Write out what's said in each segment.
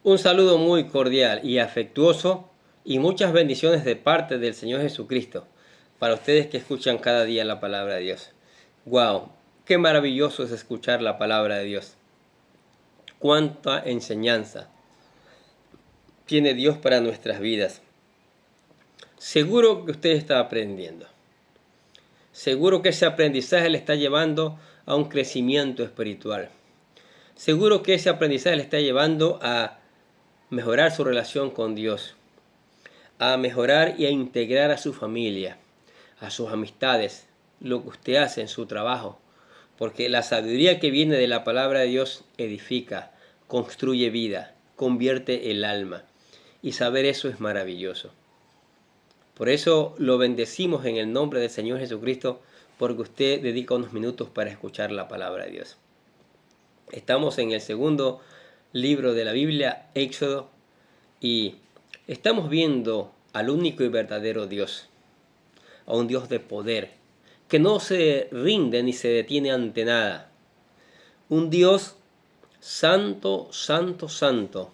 Un saludo muy cordial y afectuoso y muchas bendiciones de parte del Señor Jesucristo para ustedes que escuchan cada día la palabra de Dios. ¡Wow! ¡Qué maravilloso es escuchar la palabra de Dios! ¡Cuánta enseñanza tiene Dios para nuestras vidas! Seguro que usted está aprendiendo. Seguro que ese aprendizaje le está llevando a un crecimiento espiritual. Seguro que ese aprendizaje le está llevando a mejorar su relación con Dios, a mejorar y a integrar a su familia, a sus amistades, lo que usted hace en su trabajo, porque la sabiduría que viene de la palabra de Dios edifica, construye vida, convierte el alma, y saber eso es maravilloso. Por eso lo bendecimos en el nombre del Señor Jesucristo, porque usted dedica unos minutos para escuchar la palabra de Dios. Estamos en el segundo libro de la Biblia, Éxodo, y estamos viendo al único y verdadero Dios, a un Dios de poder, que no se rinde ni se detiene ante nada. Un Dios santo, santo, santo.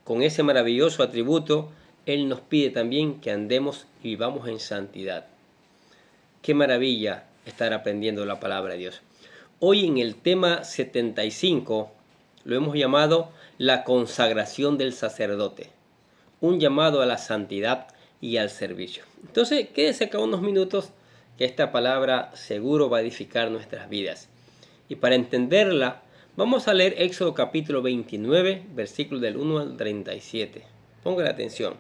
Con ese maravilloso atributo, Él nos pide también que andemos y vivamos en santidad. Qué maravilla estar aprendiendo la palabra de Dios. Hoy en el tema 75 lo hemos llamado la consagración del sacerdote. Un llamado a la santidad y al servicio. Entonces, quédese acá unos minutos que esta palabra seguro va a edificar nuestras vidas. Y para entenderla, vamos a leer Éxodo capítulo 29, versículos del 1 al 37. Ponga la atención.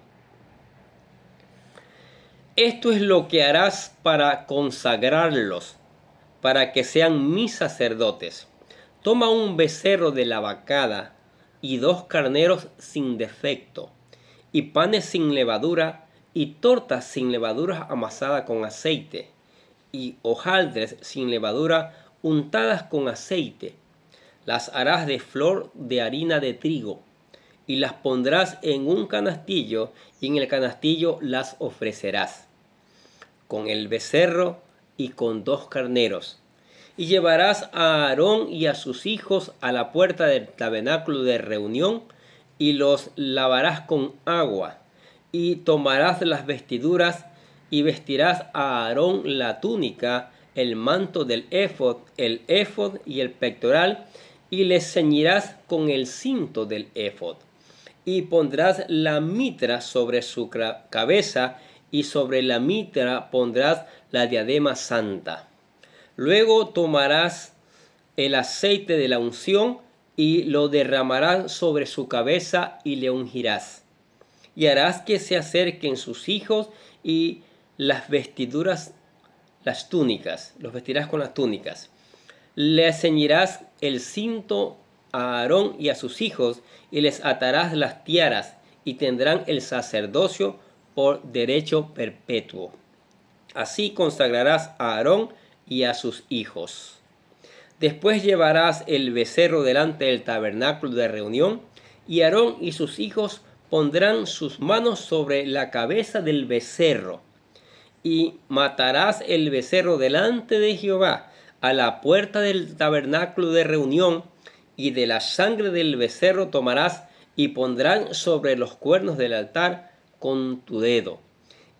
Esto es lo que harás para consagrarlos, para que sean mis sacerdotes. Toma un becerro de la vacada y 2 carneros sin defecto, y panes sin levadura, y tortas sin levadura amasada con aceite, y hojaldres sin levadura untadas con aceite. Las harás de flor de harina de trigo, y las pondrás en un canastillo, y en el canastillo las ofrecerás, con el becerro y con 2 carneros. Y llevarás a Aarón y a sus hijos a la puerta del tabernáculo de reunión, y los lavarás con agua, y tomarás las vestiduras, y vestirás a Aarón la túnica, el manto del éfod, el éfod y el pectoral, y les ceñirás con el cinto del éfod. Y pondrás la mitra sobre su cabeza, y sobre la mitra pondrás la diadema santa. Luego tomarás el aceite de la unción y lo derramarás sobre su cabeza y le ungirás. Y harás que se acerquen sus hijos y las vestiduras, las túnicas, los vestirás con las túnicas. Le ceñirás el cinto a Aarón y a sus hijos y les atarás las tiaras y tendrán el sacerdocio por derecho perpetuo. Así consagrarás a Aarón y a sus hijos. Después llevarás el becerro delante del tabernáculo de reunión, y Aarón y sus hijos pondrán sus manos sobre la cabeza del becerro, y matarás el becerro delante de Jehová a la puerta del tabernáculo de reunión, y de la sangre del becerro tomarás y pondrán sobre los cuernos del altar con tu dedo,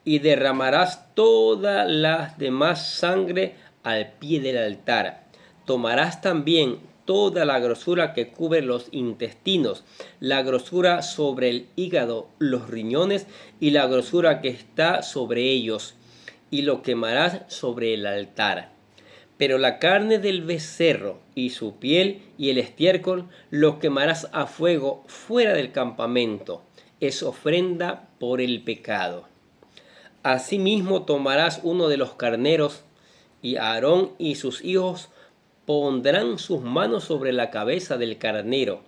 y derramarás toda la demás sangre al pie del altar. Tomarás también toda la grosura que cubre los intestinos, la grosura sobre el hígado, los riñones y la grosura que está sobre ellos, y lo quemarás sobre el altar. Pero la carne del becerro y su piel y el estiércol lo quemarás a fuego fuera del campamento. Es ofrenda por el pecado. Asimismo tomarás uno de los carneros, y Aarón y sus hijos pondrán sus manos sobre la cabeza del carnero,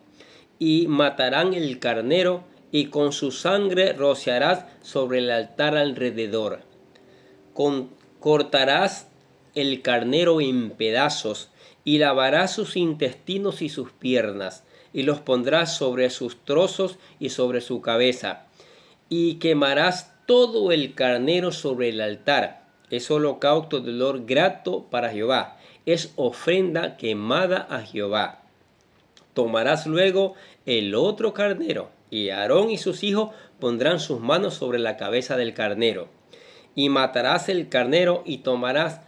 y matarán el carnero, y con su sangre rociarás sobre el altar alrededor. Cortarás el carnero en pedazos, y lavarás sus intestinos y sus piernas, y los pondrás sobre sus trozos y sobre su cabeza, y quemarás todo el carnero sobre el altar. Es holocausto de olor grato para Jehová, es ofrenda quemada a Jehová. Tomarás luego el otro carnero, y Aarón y sus hijos pondrán sus manos sobre la cabeza del carnero. Y matarás el carnero y tomarás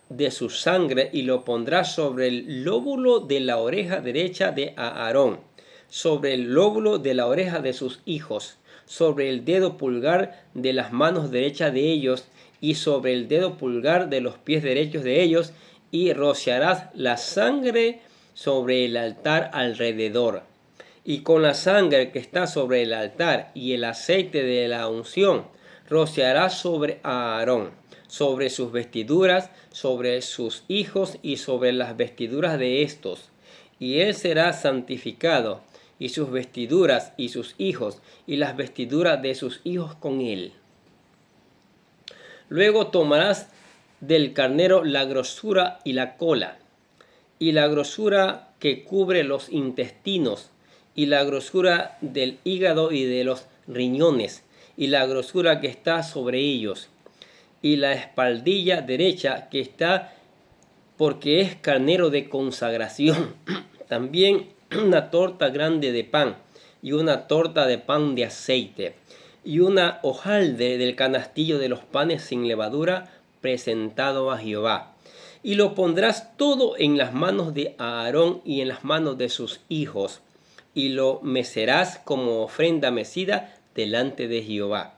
de su sangre y lo pondrás sobre el lóbulo de la oreja derecha de Aarón, sobre el lóbulo de la oreja de sus hijos, sobre el dedo pulgar de las manos derechas de ellos y sobre el dedo pulgar de los pies derechos de ellos, y rociarás la sangre sobre el altar alrededor. Y con la sangre que está sobre el altar y el aceite de la unción, rociarás sobre Aarón, sobre sus vestiduras, sobre sus hijos y sobre las vestiduras de estos. Y él será santificado, y sus vestiduras y sus hijos, y las vestiduras de sus hijos con él. Luego tomarás del carnero la grosura y la cola, y la grosura que cubre los intestinos, y la grosura del hígado y de los riñones, y la grosura que está sobre ellos, y la espaldilla derecha que está, porque es carnero de consagración. También una torta grande de pan, y una torta de pan de aceite, y una hojalde del canastillo de los panes sin levadura, presentado a Jehová. Y lo pondrás todo en las manos de Aarón y en las manos de sus hijos, y lo mecerás como ofrenda mecida delante de Jehová.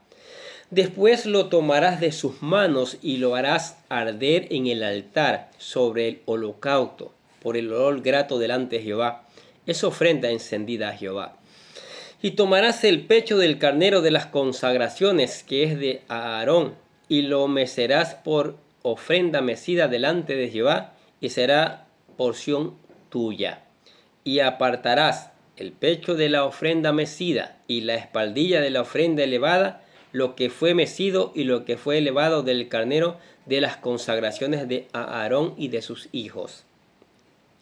Después lo tomarás de sus manos y lo harás arder en el altar sobre el holocausto, por el olor grato delante de Jehová. Es ofrenda encendida a Jehová. Y tomarás el pecho del carnero de las consagraciones, que es de Aarón, y lo mecerás por ofrenda mecida delante de Jehová, y será porción tuya. Y apartarás el pecho de la ofrenda mecida y la espaldilla de la ofrenda elevada, lo que fue mecido y lo que fue elevado del carnero de las consagraciones de Aarón y de sus hijos.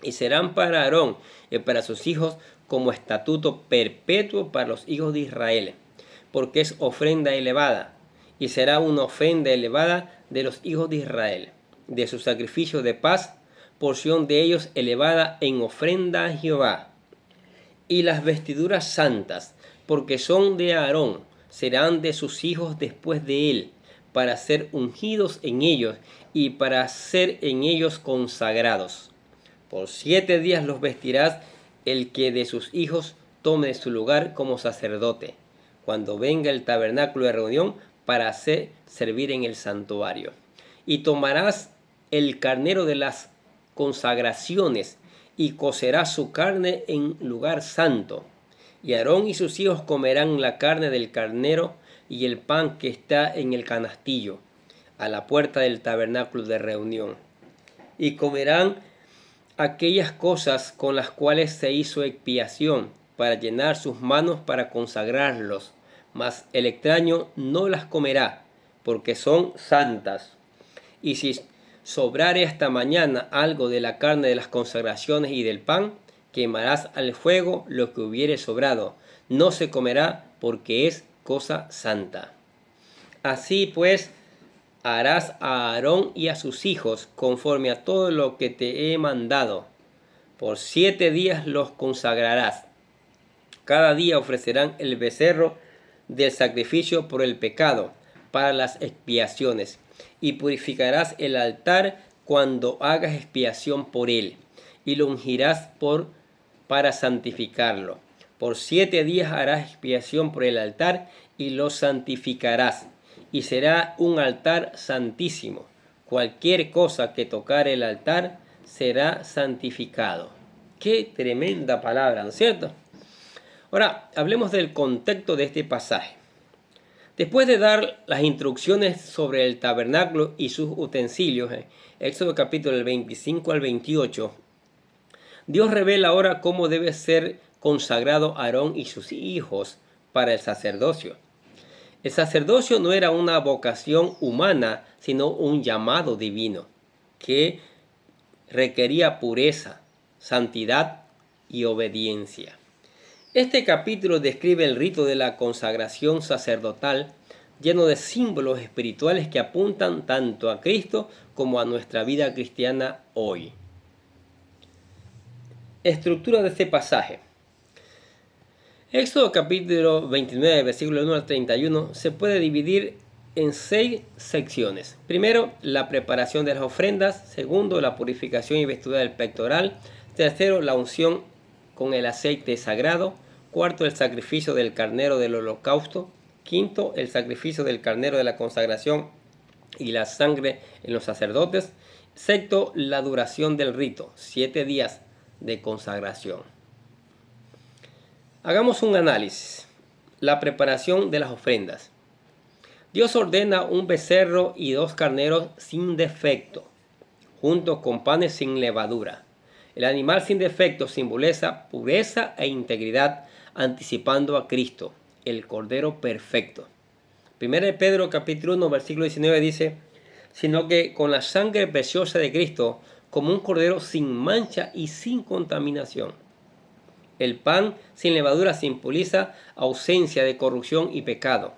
Y serán para Aarón y para sus hijos como estatuto perpetuo para los hijos de Israel, porque es ofrenda elevada, y será una ofrenda elevada de los hijos de Israel, de su sacrificio de paz, porción de ellos elevada en ofrenda a Jehová. Y las vestiduras santas, porque son de Aarón, serán de sus hijos después de él, para ser ungidos en ellos y para ser en ellos consagrados. Por 7 días los vestirás el que de sus hijos tome su lugar como sacerdote, cuando venga el tabernáculo de reunión para servir en el santuario. Y tomarás el carnero de las consagraciones y cocerás su carne en lugar santo. Y Aarón y sus hijos comerán la carne del carnero y el pan que está en el canastillo, a la puerta del tabernáculo de reunión. Y comerán aquellas cosas con las cuales se hizo expiación, para llenar sus manos para consagrarlos, mas el extraño no las comerá, porque son santas. Y si sobrare hasta mañana algo de la carne de las consagraciones y del pan, quemarás al fuego lo que hubiere sobrado, no se comerá, porque es cosa santa. Así pues, harás a Aarón y a sus hijos conforme a todo lo que te he mandado. Por 7 días los consagrarás. Cada día ofrecerán el becerro del sacrificio por el pecado, para las expiaciones, y purificarás el altar cuando hagas expiación por él, y lo ungirás para santificarlo. Por 7 días harás expiación por el altar y lo santificarás, y será un altar santísimo. Cualquier cosa que tocare el altar será santificado. Qué tremenda palabra, ¿no es cierto? Ahora, hablemos del contexto de este pasaje. Después de dar las instrucciones sobre el tabernáculo y sus utensilios, Éxodo capítulo del 25 al 28, Dios revela ahora cómo debe ser consagrado Aarón y sus hijos para el sacerdocio. El sacerdocio no era una vocación humana, sino un llamado divino, que requería pureza, santidad y obediencia. Este capítulo describe el rito de la consagración sacerdotal, lleno de símbolos espirituales que apuntan tanto a Cristo como a nuestra vida cristiana hoy. Estructura de este pasaje. Éxodo capítulo 29, versículo 1 al 31, se puede dividir en 6 secciones. Primero, la preparación de las ofrendas. Segundo, la purificación y vestidura del pectoral. Tercero, la unción con el aceite sagrado. Cuarto, el sacrificio del carnero del holocausto. Quinto, el sacrificio del carnero de la consagración y la sangre en los sacerdotes. Sexto, la duración del rito, 7 días de consagración. Hagamos un análisis. La preparación de las ofrendas. Dios ordena un becerro y 2 carneros sin defecto, junto con panes sin levadura. El animal sin defecto simboliza pureza e integridad, anticipando a Cristo, el Cordero perfecto. 1 Pedro capítulo 1, versículo 19 dice, sino que con la sangre preciosa de Cristo, como un cordero sin mancha y sin contaminación. El pan sin levadura simboliza ausencia de corrupción y pecado.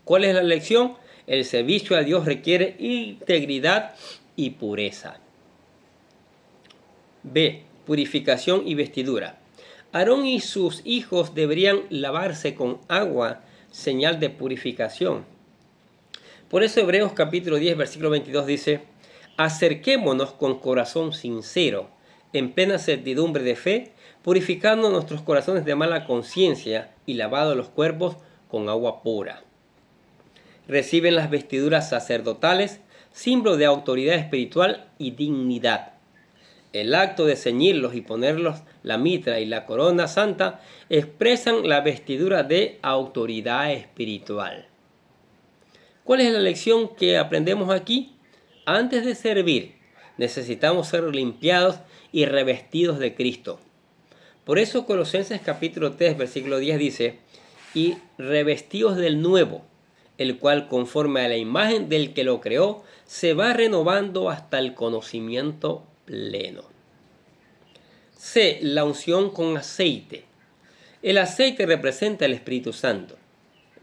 ¿Cuál es la lección? El servicio a Dios requiere integridad y pureza. B. Purificación y vestidura. Aarón y sus hijos deberían lavarse con agua, señal de purificación. Por eso Hebreos capítulo 10, versículo 22 dice, acerquémonos con corazón sincero, en plena certidumbre de fe, purificando nuestros corazones de mala conciencia y lavando los cuerpos con agua pura. Reciben las vestiduras sacerdotales, símbolo de autoridad espiritual y dignidad. El acto de ceñirlos y ponerlos la mitra y la corona santa expresan la vestidura de autoridad espiritual. ¿Cuál es la lección que aprendemos aquí? Antes de servir, necesitamos ser limpiados y revestidos de Cristo. Por eso Colosenses capítulo 3, versículo 10 dice, y revestidos del nuevo, el cual conforme a la imagen del que lo creó, se va renovando hasta el conocimiento pleno. C. La unción con aceite. El aceite representa el Espíritu Santo.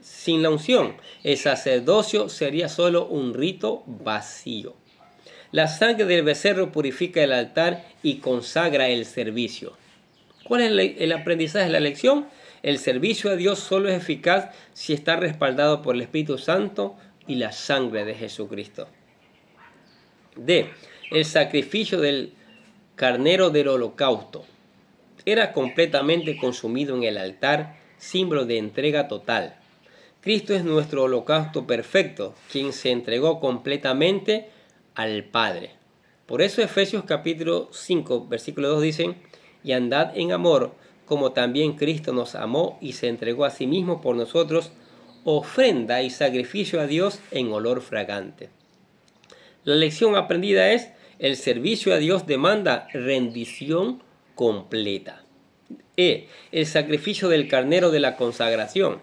Sin la unción, el sacerdocio sería solo un rito vacío. La sangre del becerro purifica el altar y consagra el servicio. ¿Cuál es el aprendizaje, la lección? El servicio a Dios solo es eficaz si está respaldado por el Espíritu Santo y la sangre de Jesucristo. D. El sacrificio del carnero del holocausto. Era completamente consumido en el altar, símbolo de entrega total. Cristo es nuestro holocausto perfecto, quien se entregó completamente al Padre. Por eso Efesios capítulo 5, versículo 2 dicen, y andad en amor, como también Cristo nos amó y se entregó a sí mismo por nosotros, ofrenda y sacrificio a Dios en olor fragante. La lección aprendida es, el servicio a Dios demanda rendición completa. El sacrificio del carnero de la consagración.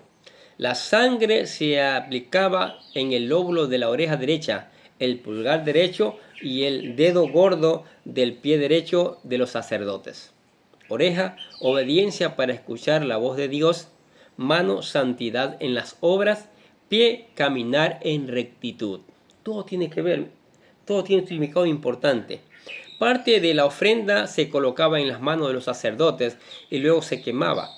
La sangre se aplicaba en el lóbulo de la oreja derecha, el pulgar derecho y el dedo gordo del pie derecho de los sacerdotes. Oreja, obediencia para escuchar la voz de Dios. Mano, santidad en las obras. Pie, caminar en rectitud. Todo tiene que ver, todo tiene un significado importante. Parte de la ofrenda se colocaba en las manos de los sacerdotes y luego se quemaba,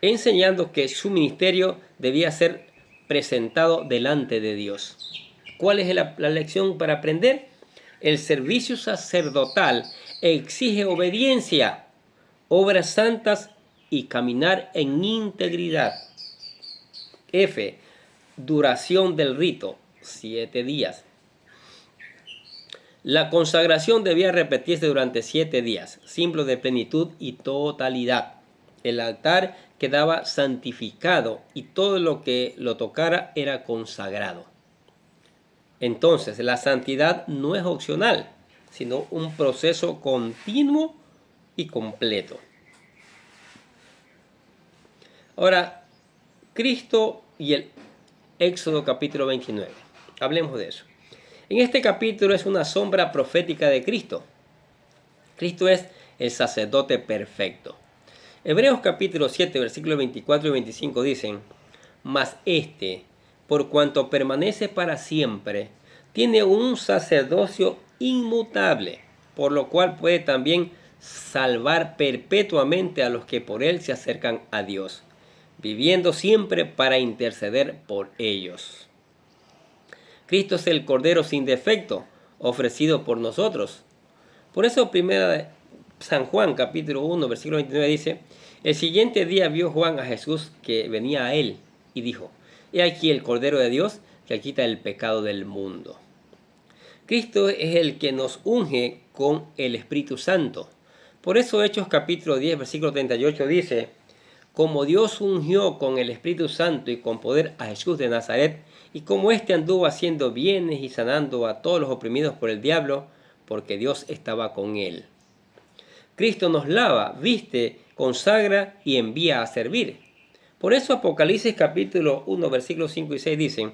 enseñando que su ministerio debía ser presentado delante de Dios. ¿Cuál es la lección para aprender? El servicio sacerdotal exige obediencia, obras santas y caminar en integridad. F. Duración del rito, 7 días. La consagración debía repetirse durante 7 días, símbolo de plenitud y totalidad. El altar quedaba santificado y todo lo que lo tocara era consagrado. Entonces, la santidad no es opcional, sino un proceso continuo y completo. Ahora, Cristo y el Éxodo capítulo 29. Hablemos de eso. En este capítulo es una sombra profética de Cristo. Cristo es el sacerdote perfecto. Hebreos capítulo 7, versículos 24 y 25 dicen, mas este, por cuanto permanece para siempre, tiene un sacerdocio inmutable, por lo cual puede también salvar perpetuamente a los que por él se acercan a Dios, viviendo siempre para interceder por ellos. Cristo es el Cordero sin defecto, ofrecido por nosotros. Por eso primera de San Juan, capítulo 1, versículo 29 dice, el siguiente día vio Juan a Jesús que venía a él y dijo, he aquí el Cordero de Dios que quita el pecado del mundo. Cristo es el que nos unge con el Espíritu Santo. Por eso Hechos capítulo 10, versículo 38 dice, como Dios ungió con el Espíritu Santo y con poder a Jesús de Nazaret, y como éste anduvo haciendo bienes y sanando a todos los oprimidos por el diablo, porque Dios estaba con él. Cristo nos lava, viste, consagra y envía a servir. Por eso Apocalipsis capítulo 1, versículos 5 y 6 dicen,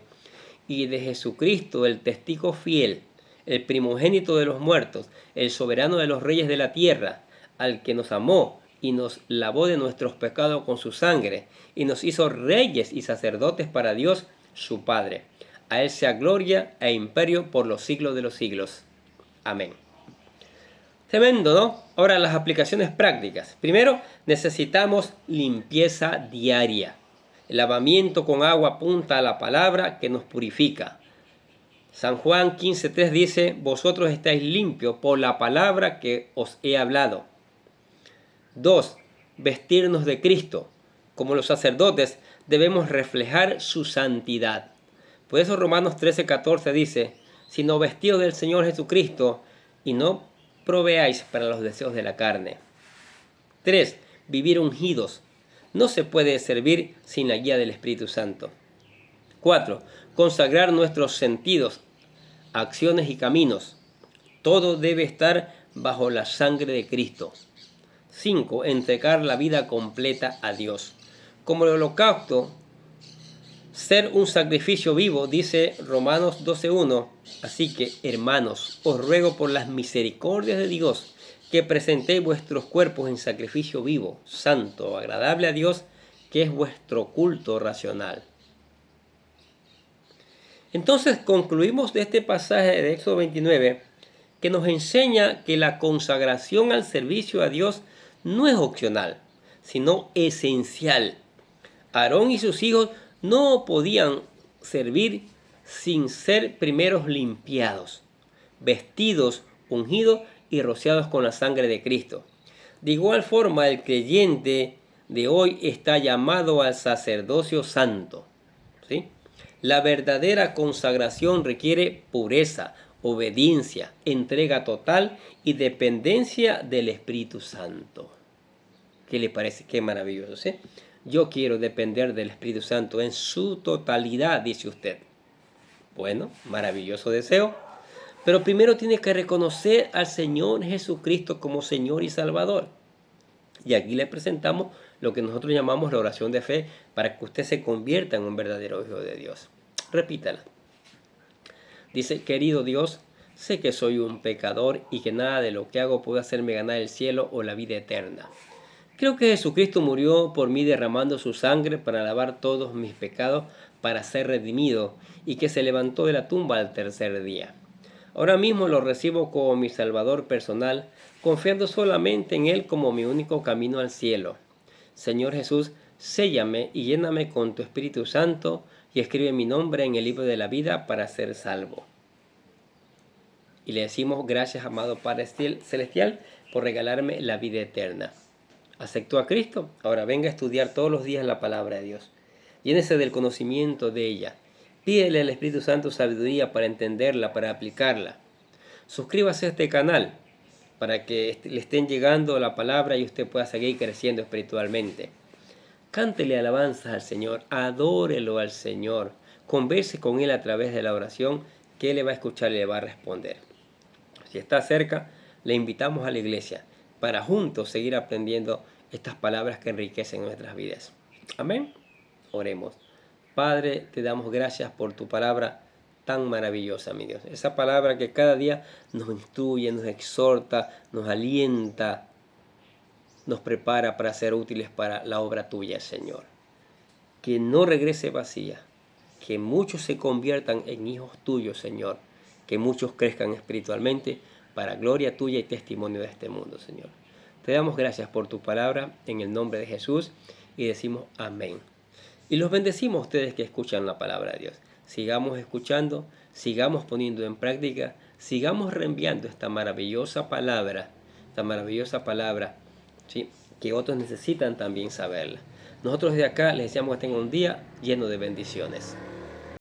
y de Jesucristo, el testigo fiel, el primogénito de los muertos, el soberano de los reyes de la tierra, al que nos amó y nos lavó de nuestros pecados con su sangre, y nos hizo reyes y sacerdotes para Dios, su Padre. A él sea gloria e imperio por los siglos de los siglos. Amén. Tremendo, ¿no? Ahora las aplicaciones prácticas. Primero, necesitamos limpieza diaria. El lavamiento con agua apunta a la palabra que nos purifica. San Juan 15:3 dice, vosotros estáis limpios por la palabra que os he hablado. 2. Vestirnos de Cristo. Como los sacerdotes debemos reflejar su santidad. Por eso Romanos 13:14 dice, sino vestidos del Señor Jesucristo y no proveáis para los deseos de la carne. 3. Vivir ungidos. No se puede servir sin la guía del Espíritu Santo. 4. Consagrar nuestros sentidos, acciones y caminos. Todo debe estar bajo la sangre de Cristo. 5. Entregar la vida completa a Dios. Como el holocausto, ser un sacrificio vivo, dice Romanos 12:1. Así que, hermanos, os ruego por las misericordias de Dios, que presentéis vuestros cuerpos en sacrificio vivo, santo, agradable a Dios, que es vuestro culto racional. Entonces concluimos de este pasaje de Éxodo 29, que nos enseña que la consagración al servicio a Dios no es opcional, sino esencial. Aarón y sus hijos no podían servir sin ser primeros limpiados, vestidos, ungidos y rociados con la sangre de Cristo. De igual forma, el creyente de hoy está llamado al sacerdocio santo. ¿Sí? La verdadera consagración requiere pureza, obediencia, entrega total y dependencia del Espíritu Santo. ¿Qué le parece? Qué maravilloso, ¿sí? Yo quiero depender del Espíritu Santo en su totalidad, dice usted. Bueno, maravilloso deseo. Pero primero tiene que reconocer al Señor Jesucristo como Señor y Salvador. Y aquí le presentamos lo que nosotros llamamos la oración de fe para que usted se convierta en un verdadero hijo de Dios. Repítala. Dice, querido Dios, sé que soy un pecador y que nada de lo que hago puede hacerme ganar el cielo o la vida eterna. Creo que Jesucristo murió por mí derramando su sangre para lavar todos mis pecados, para ser redimido, y que se levantó de la tumba al tercer día. Ahora mismo lo recibo como mi Salvador personal, confiando solamente en Él como mi único camino al cielo. Señor Jesús, séllame y lléname con tu Espíritu Santo y escribe mi nombre en el libro de la vida para ser salvo. Y le decimos gracias, amado Padre Celestial, por regalarme la vida eterna. ¿Aceptó a Cristo? Ahora venga a estudiar todos los días la palabra de Dios. Llénese del conocimiento de ella. Pídele al Espíritu Santo sabiduría para entenderla, para aplicarla. Suscríbase a este canal para que le estén llegando la palabra y usted pueda seguir creciendo espiritualmente. Cántele alabanzas al Señor, adórelo al Señor. Converse con Él a través de la oración, que Él le va a escuchar y le va a responder. Si está cerca, le invitamos a la iglesia para juntos seguir aprendiendo estas palabras que enriquecen nuestras vidas. Amén. Oremos. Padre, te damos gracias por tu palabra tan maravillosa, mi Dios. Esa palabra que cada día nos instruye, nos exhorta, nos alienta, nos prepara para ser útiles para la obra tuya, Señor. Que no regrese vacía, que muchos se conviertan en hijos tuyos, Señor. Que muchos crezcan espiritualmente para gloria tuya y testimonio de este mundo, Señor. Te damos gracias por tu palabra en el nombre de Jesús y decimos amén. Y los bendecimos a ustedes que escuchan la palabra de Dios. Sigamos escuchando, sigamos poniendo en práctica, sigamos reenviando esta maravillosa palabra, ¿sí?, que otros necesitan también saberla. Nosotros de acá les deseamos que tengan un día lleno de bendiciones.